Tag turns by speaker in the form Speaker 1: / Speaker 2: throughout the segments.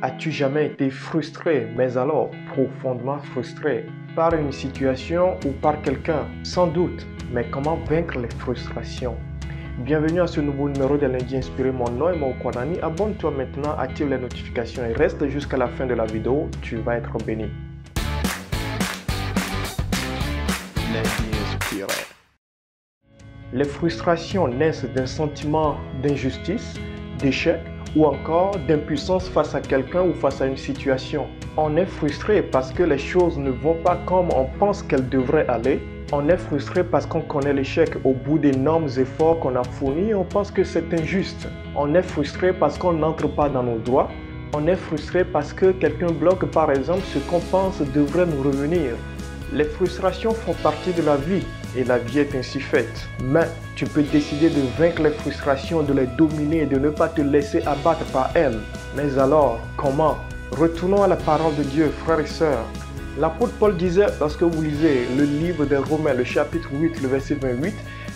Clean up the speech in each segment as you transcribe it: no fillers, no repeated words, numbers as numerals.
Speaker 1: As-tu jamais été frustré, mais alors profondément frustré, par une situation ou par quelqu'un? Sans doute, mais comment vaincre les frustrations? Bienvenue à ce nouveau numéro de Lundi Inspiré. Mon nom est Mo Kwanani. Abonne-toi maintenant, active les notifications et reste jusqu'à la fin de la vidéo. Tu vas être béni. Lundi Inspiré. Les frustrations naissent d'un sentiment d'injustice, d'échec ou encore d'impuissance face à quelqu'un ou face à une situation. On est frustré parce que les choses ne vont pas comme on pense qu'elles devraient aller. On est frustré parce qu'on connaît l'échec au bout d'énormes efforts qu'on a fournis et on pense que c'est injuste. On est frustré parce qu'on n'entre pas dans nos droits. On est frustré parce que quelqu'un bloque par exemple ce qu'on pense devrait nous revenir. Les frustrations font partie de la vie et la vie est ainsi faite. Mais tu peux décider de vaincre les frustrations, de les dominer et de ne pas te laisser abattre par elles. Mais alors, comment? Retournons à la parole de Dieu, frères et sœurs. L'apôtre Paul disait, lorsque vous lisez le livre des Romains, le chapitre 8, le verset 28,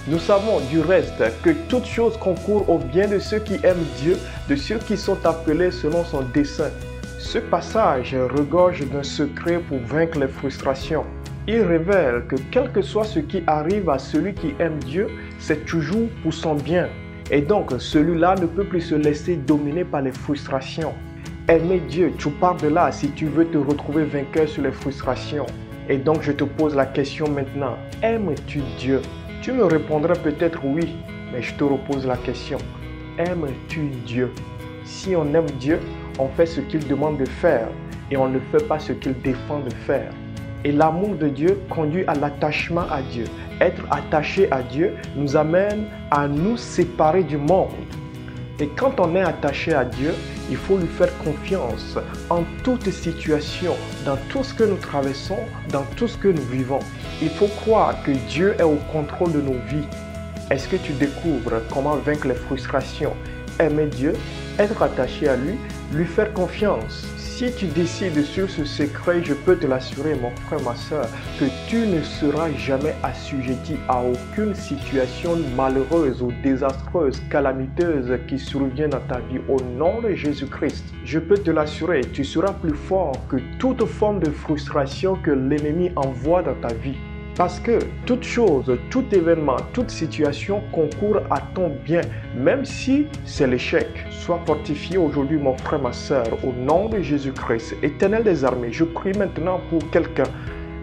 Speaker 1: nous savons du reste que toute chose concourt au bien de ceux qui aiment Dieu, de ceux qui sont appelés selon son dessein. Ce passage regorge d'un secret pour vaincre les frustrations. Il révèle que quel que soit ce qui arrive à celui qui aime Dieu, c'est toujours pour son bien. Et donc, celui-là ne peut plus se laisser dominer par les frustrations. Aimer Dieu, tu pars de là si tu veux te retrouver vainqueur sur les frustrations. Et donc, je te pose la question maintenant. Aimes-tu Dieu? Tu me répondras peut-être oui, mais je te repose la question. Aimes-tu Dieu? Si on aime Dieu, on fait ce qu'il demande de faire et on ne fait pas ce qu'il défend de faire. Et l'amour de Dieu conduit à l'attachement à Dieu. Être attaché à Dieu nous amène à nous séparer du monde. Et quand on est attaché à Dieu, il faut lui faire confiance en toute situation, dans tout ce que nous traversons, dans tout ce que nous vivons. Il faut croire que Dieu est au contrôle de nos vies. Est-ce que tu découvres comment vaincre les frustrations? Aimer Dieu, être attaché à lui faire confiance. Si tu décides sur ce secret, je peux te l'assurer, mon frère, ma soeur, que tu ne seras jamais assujetti à aucune situation malheureuse ou désastreuse, calamiteuse qui survient dans ta vie au nom de Jésus-Christ. Je peux te l'assurer, tu seras plus fort que toute forme de frustration que l'ennemi envoie dans ta vie. Parce que toute chose, tout événement, toute situation concourt à ton bien, même si c'est l'échec. Sois fortifié aujourd'hui, mon frère, ma soeur, au nom de Jésus-Christ. Éternel des armées, je prie maintenant pour quelqu'un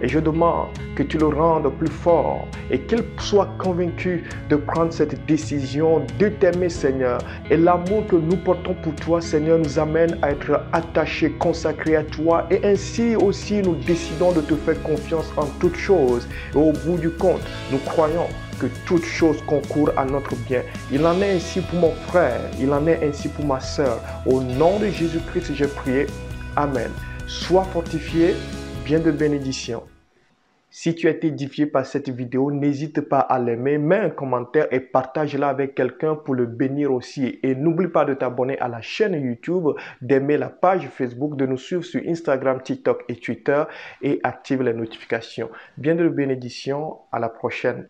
Speaker 1: et je demande que tu le rendes plus fort et qu'il soit convaincu de prendre cette décision de t'aimer, Seigneur. Et l'amour que nous portons pour toi, Seigneur, nous amène à être attachés, consacrés à toi. Et ainsi aussi, nous décidons de te faire confiance en toutes choses. Et au bout du compte, nous croyons que toute chose concourt à notre bien. Il en est ainsi pour mon frère, il en est ainsi pour ma soeur. Au nom de Jésus-Christ, j'ai prié. Amen. Sois fortifié, bien de bénédiction. Si tu as été édifié par cette vidéo, n'hésite pas à l'aimer, mets un commentaire et partage-la avec quelqu'un pour le bénir aussi. Et n'oublie pas de t'abonner à la chaîne YouTube, d'aimer la page Facebook, de nous suivre sur Instagram, TikTok et Twitter et active les notifications. Bien de bénédiction, à la prochaine.